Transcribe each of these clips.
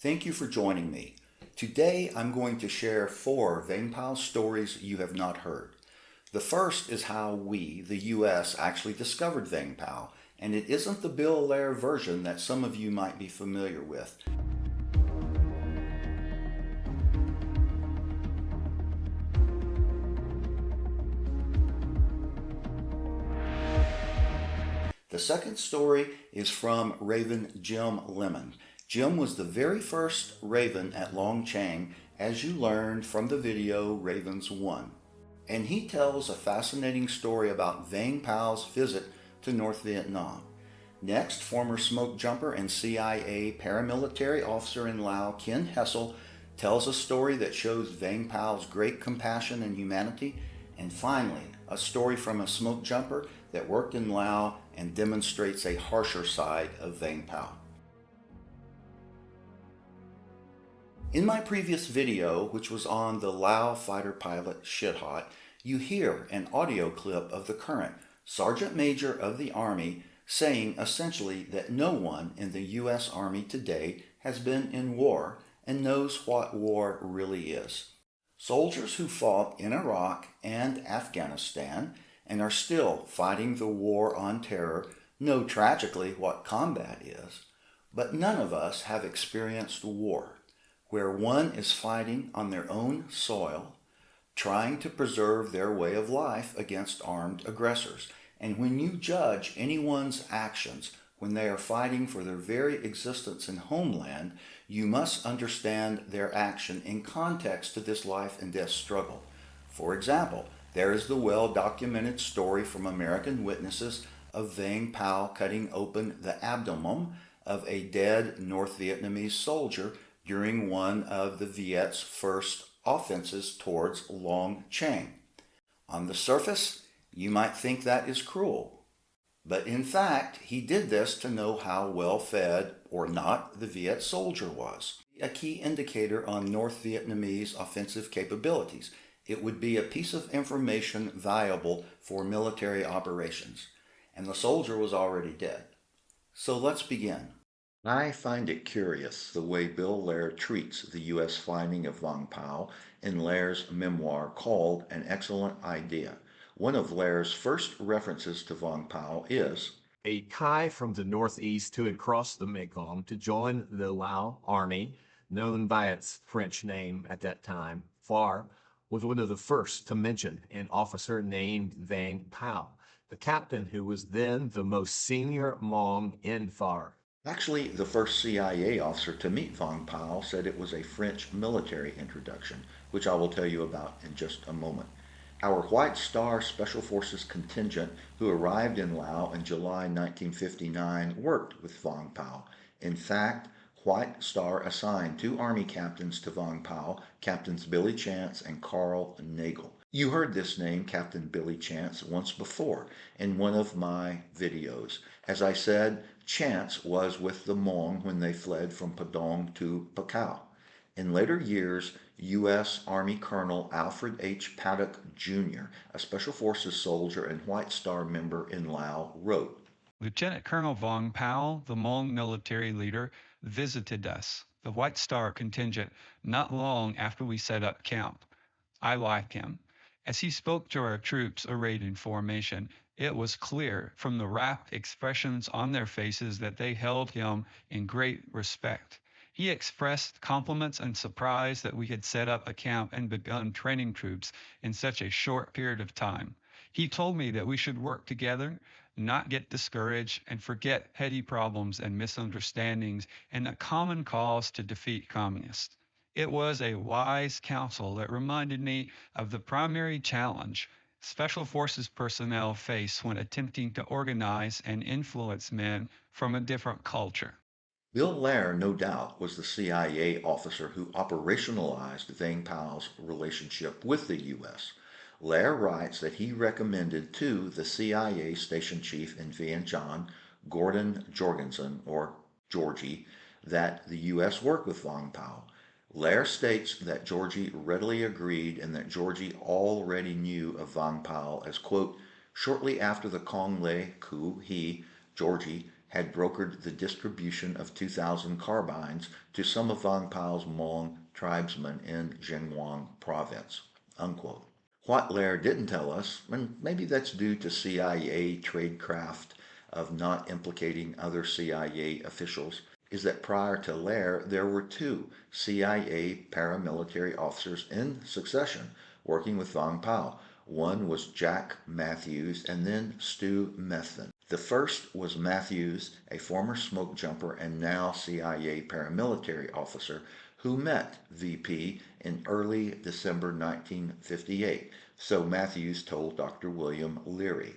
Thank you for joining me. Today I'm going to share 4 Vang Pao stories you have not heard. The first is how we, the U.S., actually discovered Vang Pao, and it isn't the Bill Lair version that some of you might be familiar with. The second story is from Raven Jim Lemon. Jim was the very first Raven at Long Tieng, as you learned from the video Ravens 1. And he tells a fascinating story about Vang Pao's visit to North Vietnam. Next, former smokejumper and CIA paramilitary officer in Laos Ken Hessel tells a story that shows Vang Pao's great compassion and humanity. And finally, a story from a smokejumper that worked in Laos and demonstrates a harsher side of Vang Pao. In my previous video, which was on the Lao fighter pilot Shithot, you hear an audio clip of the current Sergeant Major of the Army saying essentially that no one in the U.S. Army today has been in war and knows what war really is. Soldiers who fought in Iraq and Afghanistan and are still fighting the war on terror know tragically what combat is, but none of us have experienced war, where one is fighting on their own soil, trying to preserve their way of life against armed aggressors. And when you judge anyone's actions when they are fighting for their very existence and homeland, you must understand their action in context to this life and death struggle. For example, there is the well-documented story from American witnesses of Vang Pao cutting open the abdomen of a dead North Vietnamese soldier during one of the Viet's first offenses towards Long Tieng. On the surface, you might think that is cruel, but in fact, he did this to know how well fed or not the Viet soldier was. A key indicator on North Vietnamese offensive capabilities. It would be a piece of information valuable for military operations, and the soldier was already dead. So let's begin. I find it curious the way Bill Lair treats the U.S. finding of Vang Pao in Lair's memoir called An Excellent Idea. One of Lair's first references to Vang Pao is a Thai from the northeast who had crossed the Mekong to join the Lao army, known by its French name at that time, Phar, was one of the first to mention an officer named Vang Pao, the captain who was then the most senior Hmong in Phar. Actually, the first CIA officer to meet Vang Pao said it was a French military introduction, which I will tell you about in just a moment. Our White Star Special Forces contingent, who arrived in Laos in July 1959, worked with Vang Pao. In fact, White Star assigned 2 Army captains to Vang Pao, Captains Billy Chance and Carl Nagel. You heard this name, Captain Billy Chance, once before in one of my videos. As I said, Chance was with the Hmong when they fled from Padong to Pacao. In later years, U.S. Army Colonel Alfred H. Paddock, Jr., a Special Forces soldier and White Star member in Laos, wrote, Lieutenant Colonel Vang Pao, the Hmong military leader, visited us, the White Star contingent, not long after we set up camp. I like him. As he spoke to our troops arrayed in formation, it was clear from the rapt expressions on their faces that they held him in great respect. He expressed compliments and surprise that we had set up a camp and begun training troops in such a short period of time. He told me that we should work together, not get discouraged, and forget petty problems and misunderstandings and a common cause to defeat communists. It was a wise counsel that reminded me of the primary challenge Special Forces personnel face when attempting to organize and influence men from a different culture. Bill Lair, no doubt, was the CIA officer who operationalized Vang Pao's relationship with the U.S. Lair writes that he recommended to the CIA station chief in Vientiane, Gordon Jorgensen, or Georgie, that the U.S. work with Vang Pao. Lair states that Georgie readily agreed and that Georgie already knew of Vang Pao as, quote, shortly after the Cong Le coup, he, Georgie, had brokered the distribution of 2,000 carbines to some of Vang Pao's Hmong tribesmen in Zhejiang province, unquote. What Lair didn't tell us, and maybe that's due to CIA tradecraft of not implicating other CIA officials, is that prior to Lair, there were two CIA paramilitary officers in succession working with Vang Pao. One was Jack Matthews and then Stu Methvin. The first was Matthews, a former smokejumper and now CIA paramilitary officer, who met VP in early December 1958, so Matthews told Dr. William Leary.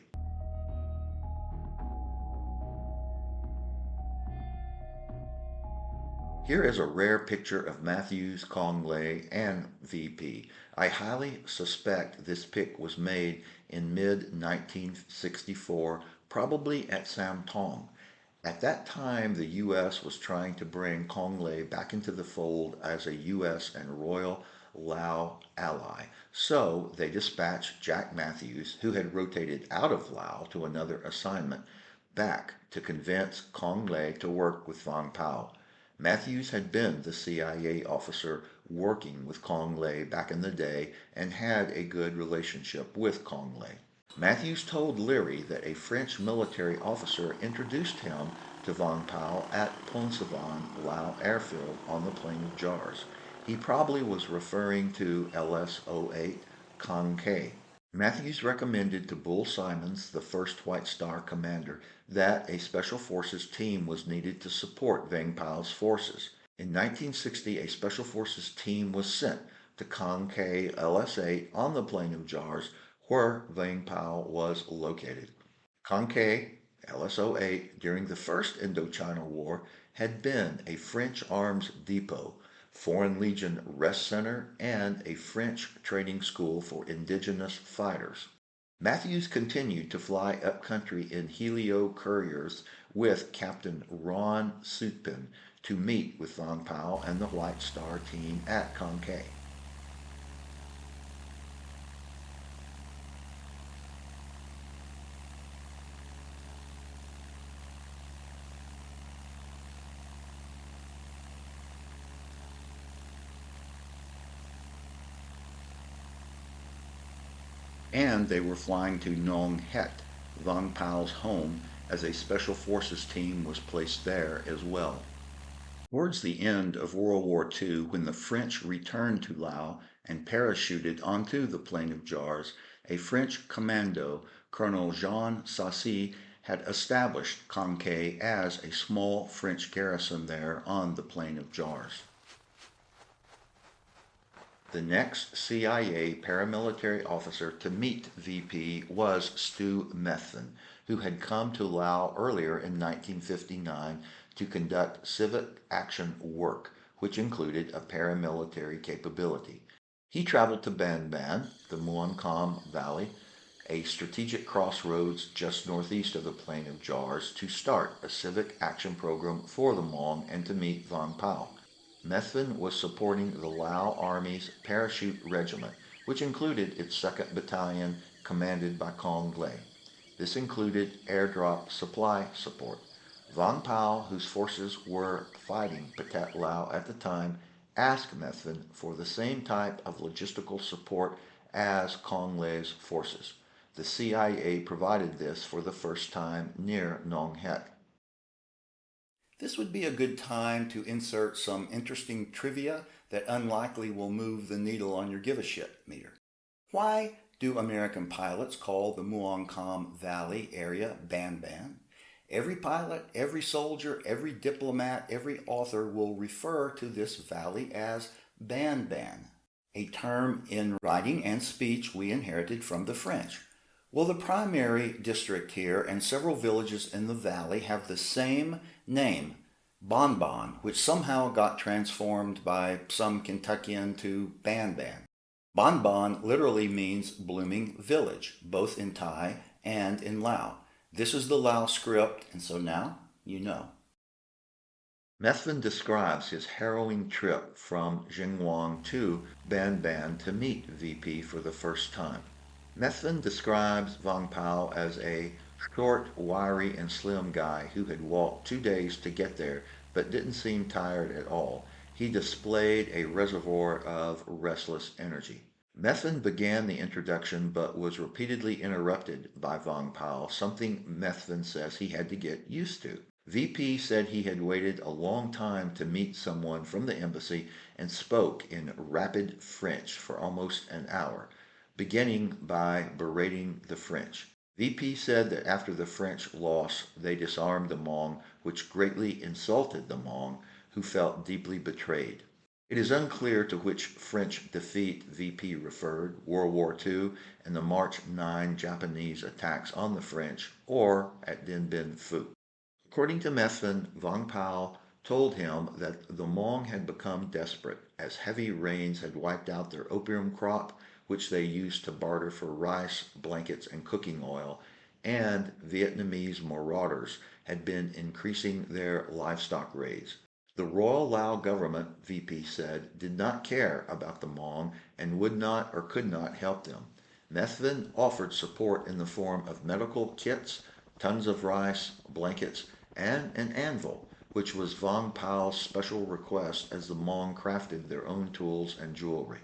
Here is a rare picture of Matthews, Kong Lei, and VP. I highly suspect this pic was made in mid-1964, probably at Sam Tong. At that time, the U.S. was trying to bring Kong Lei back into the fold as a U.S. and Royal Lao ally. So they dispatched Jack Matthews, who had rotated out of Lao to another assignment, back to convince Kong Lei to work with Vang Pao. Matthews had been the CIA officer working with Kong Lei back in the day and had a good relationship with Kong Lei. Matthews told Leary that a French military officer introduced him to Vang Pao at Phongsavan, Lao airfield on the Plain of Jars. He probably was referring to LS-08 Kang Kei. Matthews recommended to Bull Simons, the first White Star commander, that a Special Forces team was needed to support Vang Pao's forces. In 1960, a Special Forces team was sent to Kang Kei LS-8 on the Plain of Jars, where Vang Pao was located. Kang Kei LS-08 during the First Indochina War had been a French arms depot, Foreign Legion Rest Center, and a French training school for indigenous fighters. Matthews continued to fly upcountry in Helio couriers with Captain Ron Sutpin to meet with Vang Pao and the White Star team at Kang Kei. And they were flying to Nong Het, Vang Pao's home, as a Special Forces team was placed there as well. Towards the end of World War II, when the French returned to Laos and parachuted onto the Plain of Jars, a French commando, Colonel Jean Sassy, had established Kang Kei as a small French garrison there on the Plain of Jars. The next CIA paramilitary officer to meet VP was Stu Methvin, who had come to Laos earlier in 1959 to conduct civic action work, which included a paramilitary capability. He traveled to Ban Ban, the Muang Kham Valley, a strategic crossroads just northeast of the Plain of Jars, to start a civic action program for the Hmong and to meet Vang Pao. Methvin was supporting the Lao Army's Parachute Regiment, which included its 2nd Battalion commanded by Kong Lei. This included airdrop supply support. Vang Pao, whose forces were fighting Pathet Lao at the time, asked Methvin for the same type of logistical support as Kong Lei's forces. The CIA provided this for the first time near Nong Het. This would be a good time to insert some interesting trivia that unlikely will move the needle on your give-a-shit meter. Why do American pilots call the Muang Kham Valley area Ban Ban? Every pilot, every soldier, every diplomat, every author will refer to this valley as Ban Ban, a term in writing and speech we inherited from the French. Well, the primary district here and several villages in the valley have the same name, Bon Bon, which somehow got transformed by some Kentuckian to Ban Ban. Bon Bon literally means blooming village, both in Thai and in Lao. This is the Lao script, and so now you know. Methvin describes his harrowing trip from Xinguang to Ban Ban to meet VP for the first time. Methvin describes Vang Pao as a short, wiry, and slim guy who had walked 2 days to get there but didn't seem tired at all. He displayed a reservoir of restless energy. Methvin began the introduction but was repeatedly interrupted by Vang Pao, something Methvin says he had to get used to. VP said he had waited a long time to meet someone from the embassy and spoke in rapid French for almost an hour, beginning by berating the French. VP said that after the French loss, they disarmed the Hmong, which greatly insulted the Hmong, who felt deeply betrayed. It is unclear to which French defeat VP referred, World War II and the March 9 Japanese attacks on the French, or at Dien Bien Phu. According to Methvin, Vang Pao told him that the Hmong had become desperate as heavy rains had wiped out their opium crop, which they used to barter for rice, blankets, and cooking oil, and Vietnamese marauders had been increasing their livestock raids. The Royal Lao government, VP said, did not care about the Hmong and would not or could not help them. Methvin offered support in the form of medical kits, tons of rice, blankets, and an anvil, which was Vang Pao's special request as the Hmong crafted their own tools and jewelry.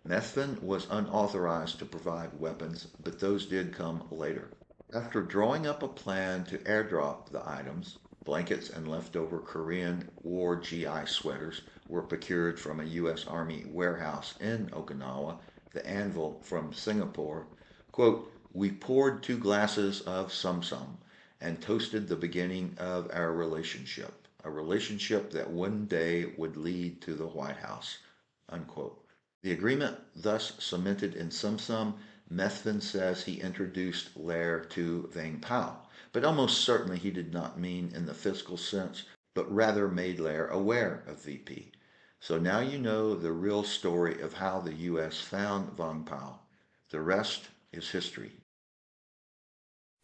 Methvin was unauthorized to provide weapons, but those did come later. After drawing up a plan to airdrop the items, blankets and leftover Korean War GI sweaters were procured from a U.S. Army warehouse in Okinawa, the anvil from Singapore. Quote, "We poured 2 glasses of sum-sum and toasted the beginning of our relationship, a relationship that one day would lead to the White House." Unquote. The agreement thus cemented in sum-sum, Methvin says he introduced Lair to Vang Pao, but almost certainly he did not mean in the physical sense, but rather made Lair aware of VP. So now you know the real story of how the U.S. found Vang Pao. The rest is history.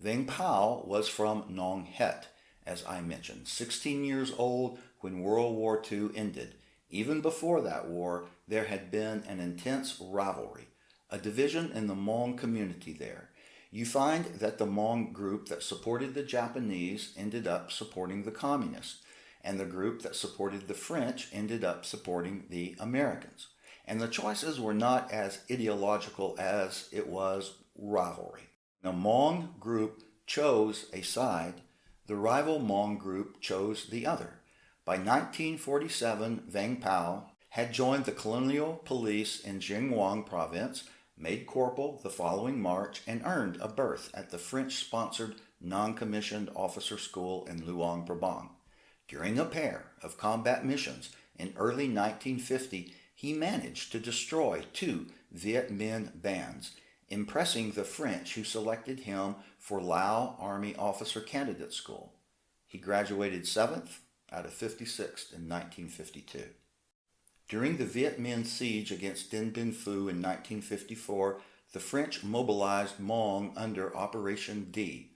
Vang Pao was from Nong Het, as I mentioned, 16 years old when World War II ended. Even before that war, there had been an intense rivalry, a division in the Hmong community there. You find that the Hmong group that supported the Japanese ended up supporting the communists, and the group that supported the French ended up supporting the Americans. And the choices were not as ideological as it was rivalry. The Hmong group chose a side, the rival Hmong group chose the other. By 1947, Vang Pao had joined the colonial police in Jingwang province, made corporal the following March, and earned a berth at the French-sponsored non-commissioned officer school in Luang Prabang. During a pair of combat missions in early 1950, he managed to destroy 2 Viet Minh bands, impressing the French who selected him for Lao Army Officer Candidate School. He graduated 7th out of 56th in 1952. During the Viet Minh siege against Dien Bien Phu in 1954, the French mobilized Hmong under Operation D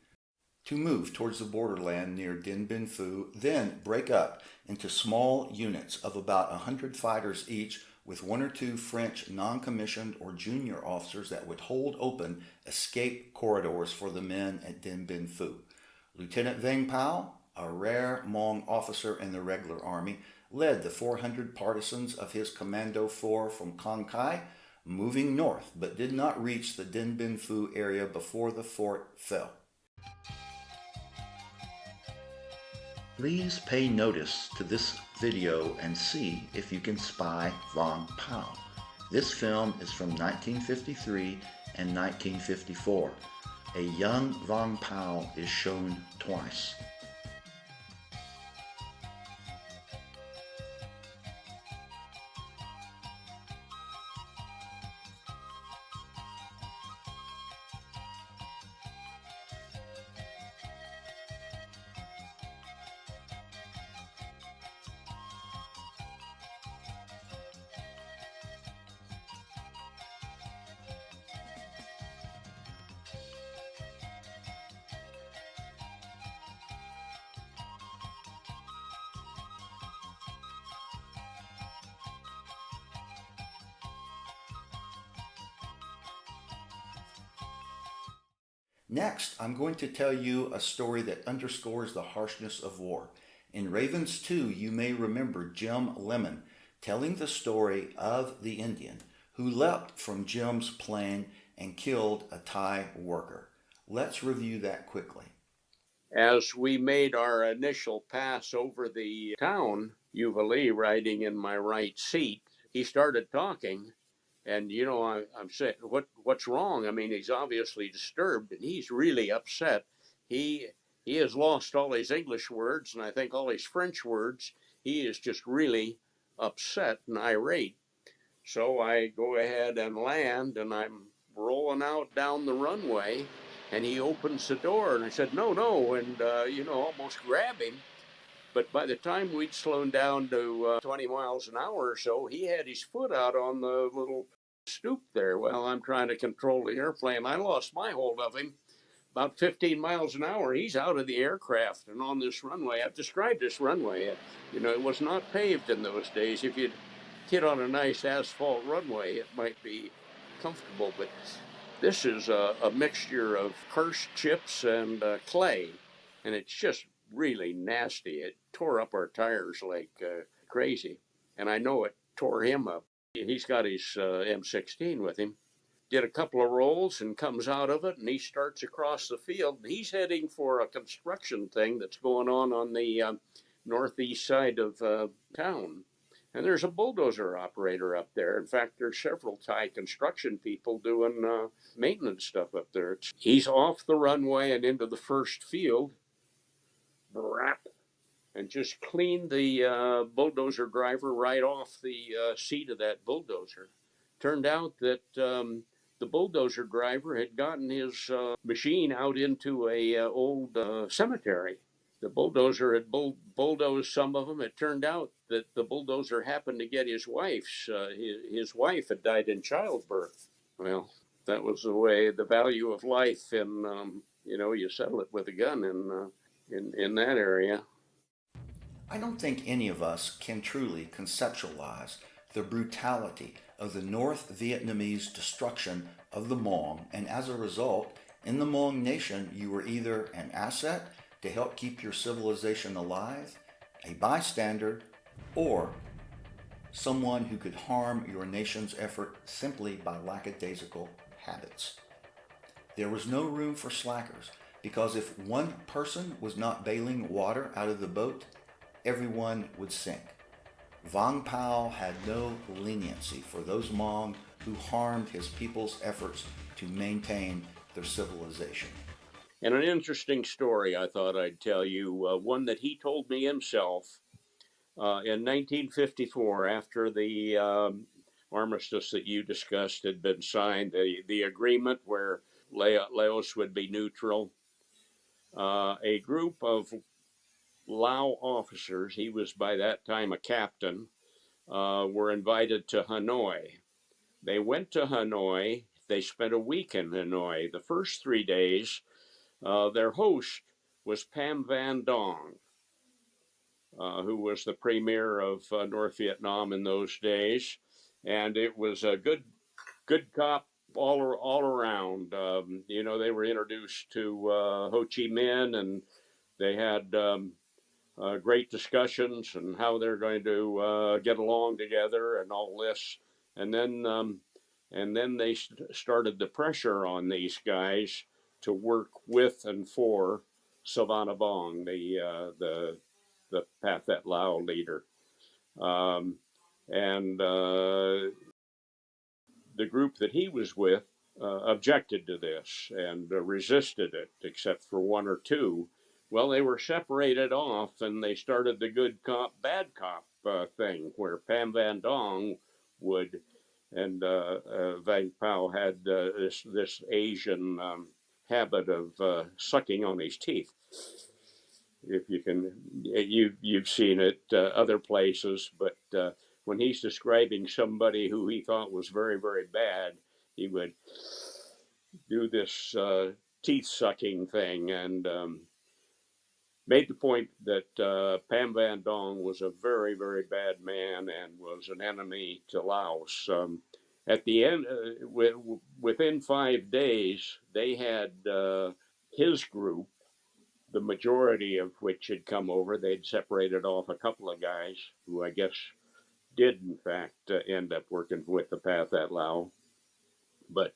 to move towards the borderland near Dien Bien Phu, then break up into small units of about 100 fighters each, with 1 or 2 French non-commissioned or junior officers that would hold open escape corridors for the men at Dien Bien Phu. Lieutenant Vang Pao, a rare Hmong officer in the regular army, led the 400 partisans of his Commando 4 from Kang Kai, moving north, but did not reach the Dien Bien Phu area before the fort fell. Please pay notice to this video and see if you can spy Vang Pao. This film is from 1953 and 1954. A young Vang Pao is shown twice. Next, I'm going to tell you a story that underscores the harshness of war. In Ravens 2, you may remember Jim Lemon telling the story of the Indian who leapt from Jim's plane and killed a Thai worker. Let's review that quickly. As we made our initial pass over the town, Uvallee riding in my right seat, he started talking. And I'm saying, what's wrong? I mean, he's obviously disturbed, and he's really upset. He he has lost all his English words, and I think all his French words. He is just really upset and irate. So I go ahead and land, and I'm rolling out down the runway, and he opens the door, and I said, no, no, and almost grab him. But by the time we'd slowed down to 20 miles an hour or so, he had his foot out on the little stoop there. Well, I'm trying to control the airplane. I lost my hold of him. About 15 miles an hour, he's out of the aircraft and on this runway. I've described this runway. It was not paved in those days. If you'd hit on a nice asphalt runway, it might be comfortable. But this is a mixture of karst chips and clay, and it's just really nasty. It tore up our tires like crazy, and I know it tore him up. He's got his M16 with him. Did a couple of rolls and comes out of it, and he starts across the field. He's heading for a construction thing that's going on the northeast side of town. And there's a bulldozer operator up there. In fact, there's several Thai construction people doing maintenance stuff up there. He's off the runway and into the first field, and just cleaned the bulldozer driver right off the seat of that bulldozer. Turned out that the bulldozer driver had gotten his machine out into a old cemetery. The bulldozer had bulldozed some of them. It turned out that the bulldozer happened to get his wife's. His wife had died in childbirth. Well, that was the value of life, and you settle it with a gun in that area. I don't think any of us can truly conceptualize the brutality of the North Vietnamese destruction of the Hmong, and as a result, in the Hmong Nation, you were either an asset to help keep your civilization alive, a bystander, or someone who could harm your nation's effort simply by lackadaisical habits. There was no room for slackers, because if one person was not bailing water out of the boat, everyone would sink. Vang Pao had no leniency for those Hmong who harmed his people's efforts to maintain their civilization. And an interesting story I thought I'd tell you, one that he told me himself in 1954, after the armistice that you discussed had been signed, the agreement where Laos would be neutral. A group of Lao officers, he was by that time a captain, were invited to Hanoi. They went to Hanoi. They spent a week in Hanoi. The first 3 days, their host was Pham Van Dong, who was the premier of North Vietnam in those days, and it was a good cop all around. They were introduced to Ho Chi Minh, and they had great discussions and how they're going to get along together and all this. And then they started the pressure on these guys to work with and for Savannah Bong, the Pathet Lao leader. Um, and the group that he was with objected to this and resisted it, except for one or two. Well, they were separated off, and they started the good cop, bad cop thing, where Pham Van Dong would, and Vang Pao had this Asian habit of sucking on his teeth. If you can, you've seen it other places, but when he's describing somebody who he thought was very, very bad, he would do this teeth sucking thing, and made the point that Pham Van Dong was a very, very bad man and was an enemy to Laos. At the end, within 5 days, they had his group, the majority of which had come over. They'd separated off a couple of guys who I guess did, in fact, end up working with the Path at Lao. But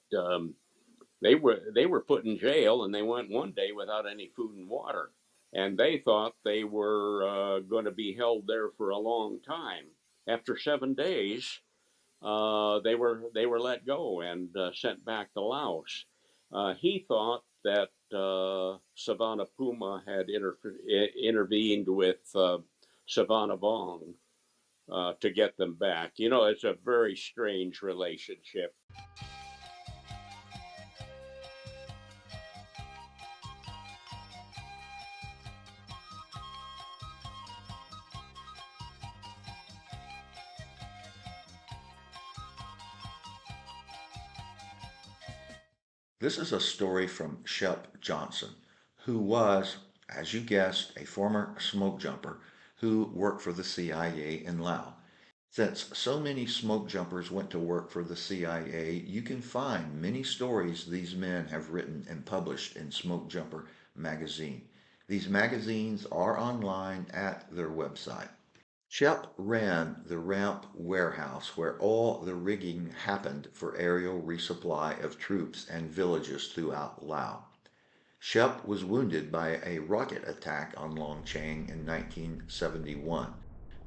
they were put in jail, and they went one day without any food and water. And they thought they were going to be held there for a long time. After 7 days, they were let go and sent back to Laos. He thought that Savannah Puma had intervened with Savannah Vong to get them back. You know, it's a very strange relationship. This is a story from Shep Johnson, who was, as you guessed, a former smoke jumper who worked for the CIA in Laos. Since so many smoke jumpers went to work for the CIA, you can find many stories these men have written and published in Smoke Jumper magazine. These magazines are online at their website. Shep ran the ramp warehouse where all the rigging happened for aerial resupply of troops and villages throughout Laos. Shep was wounded by a rocket attack on Long Tieng in 1971,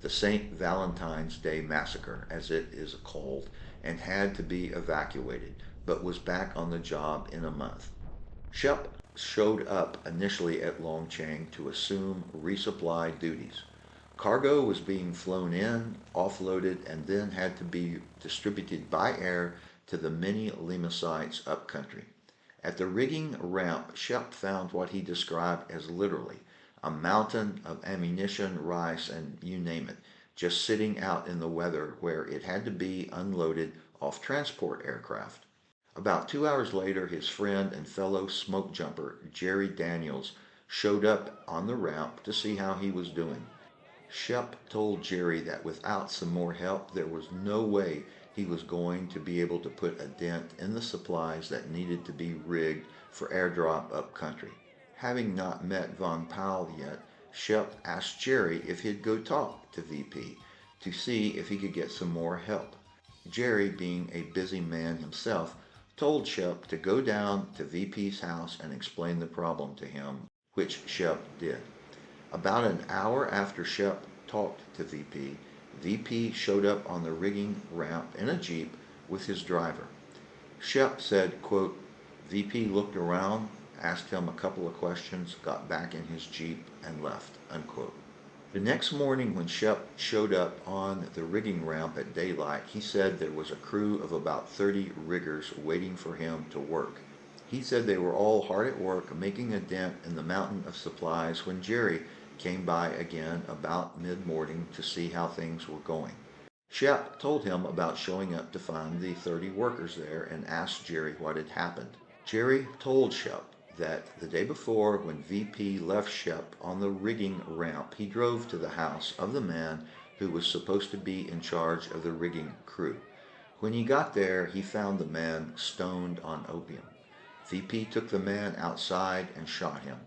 the St. Valentine's Day Massacre, as it is called, and had to be evacuated, but was back on the job in a month. Shep showed up initially at Long Tieng to assume resupply duties. Cargo was being flown in, offloaded, and then had to be distributed by air to the many Lima sites upcountry. At the rigging ramp, Shep found what he described as literally a mountain of ammunition, rice, and you name it, just sitting out in the weather where it had to be unloaded off transport aircraft. About 2 hours later, his friend and fellow smoke jumper, Jerry Daniels, showed up on the ramp to see how he was doing. Shep told Jerry that without some more help, there was no way he was going to be able to put a dent in the supplies that needed to be rigged for airdrop up country. Having not met Vang Pao yet, Shep asked Jerry if he'd go talk to VP to see if he could get some more help. Jerry, being a busy man himself, told Shep to go down to VP's house and explain the problem to him, which Shep did. About an hour after Shep talked to VP, VP showed up on the rigging ramp in a Jeep with his driver. Shep said, quote, VP looked around, asked him a couple of questions, got back in his Jeep, and left, unquote. The next morning when Shep showed up on the rigging ramp at daylight, he said there was a crew of about 30 riggers waiting for him to work. He said they were all hard at work making a dent in the mountain of supplies when Jerry came by again about mid-morning to see how things were going. Shep told him about showing up to find the 30 workers there and asked Jerry what had happened. Jerry told Shep that the day before, when VP left Shep on the rigging ramp, he drove to the house of the man who was supposed to be in charge of the rigging crew. When he got there, he found the man stoned on opium. VP took the man outside and shot him.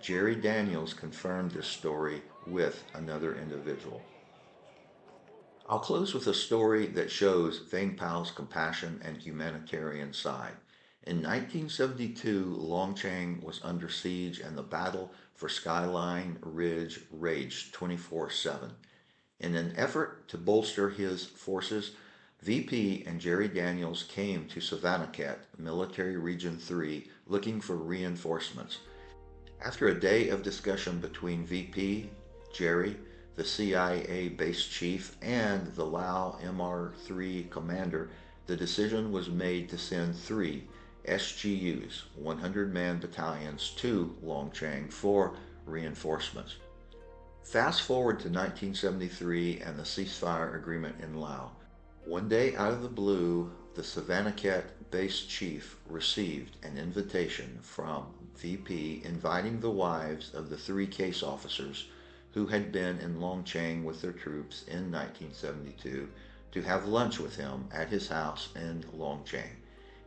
Jerry Daniels confirmed this story with another individual. I'll close with a story that shows Vang Pao's compassion and humanitarian side. In 1972, Long Tieng was under siege and the battle for Skyline Ridge raged 24/7. In an effort to bolster his forces, VP and Jerry Daniels came to Savannakhet, Military Region 3, looking for reinforcements. After a day of discussion between VP, Jerry, the CIA base chief, and the Lao MR3 commander, the decision was made to send 3 SGUs, 100-man battalions, to Long Tieng for reinforcements. Fast forward to 1973 and the ceasefire agreement in Laos. One day out of the blue, the Savannakhet base chief received an invitation from VP inviting the wives of the 3 case officers who had been in Long Tieng with their troops in 1972 to have lunch with him at his house in Long Tieng.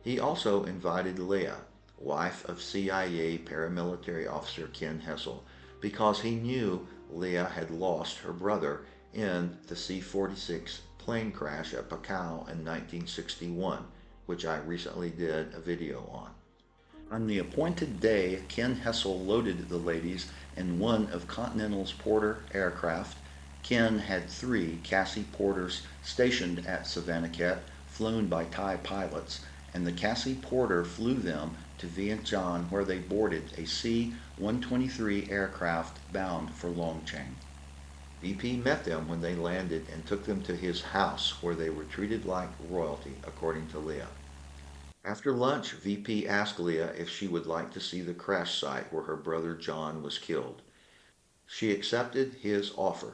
He also invited Leah, wife of CIA paramilitary officer Ken Hessel, because he knew Leah had lost her brother in the C-46 plane crash at Pacau in 1961, which I recently did a video on. On the appointed day, Ken Hessel loaded the ladies in one of Continental's Porter aircraft. Ken had 3 Cassie Porters stationed at Savannakhet, flown by Thai pilots, and the Cassie Porter flew them to Vientiane, where they boarded a C-123 aircraft bound for Long Tieng. VP met them when they landed and took them to his house, where they were treated like royalty, according to Leah. After lunch, VP asked Leah if she would like to see the crash site where her brother John was killed. She accepted his offer,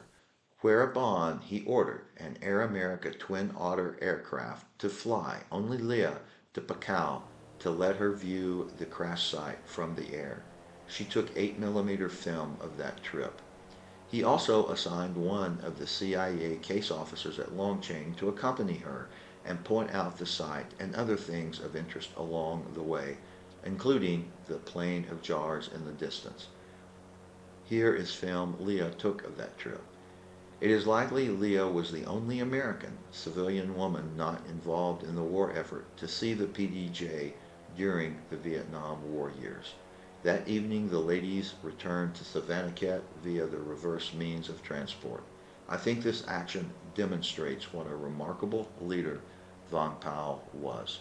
whereupon he ordered an Air America Twin Otter aircraft to fly only Leah to Pacau to let her view the crash site from the air. She took 8mm film of that trip. He also assigned one of the CIA case officers at Long Tieng to accompany her and point out the site and other things of interest along the way, including the plain of jars in the distance. Here is film Leah took of that trip. It is likely Leah was the only American civilian woman not involved in the war effort to see the PDJ during the Vietnam War years. That evening, the ladies returned to Savannakhet via the reverse means of transport. I think this action demonstrates what a remarkable leader Vang Pao was.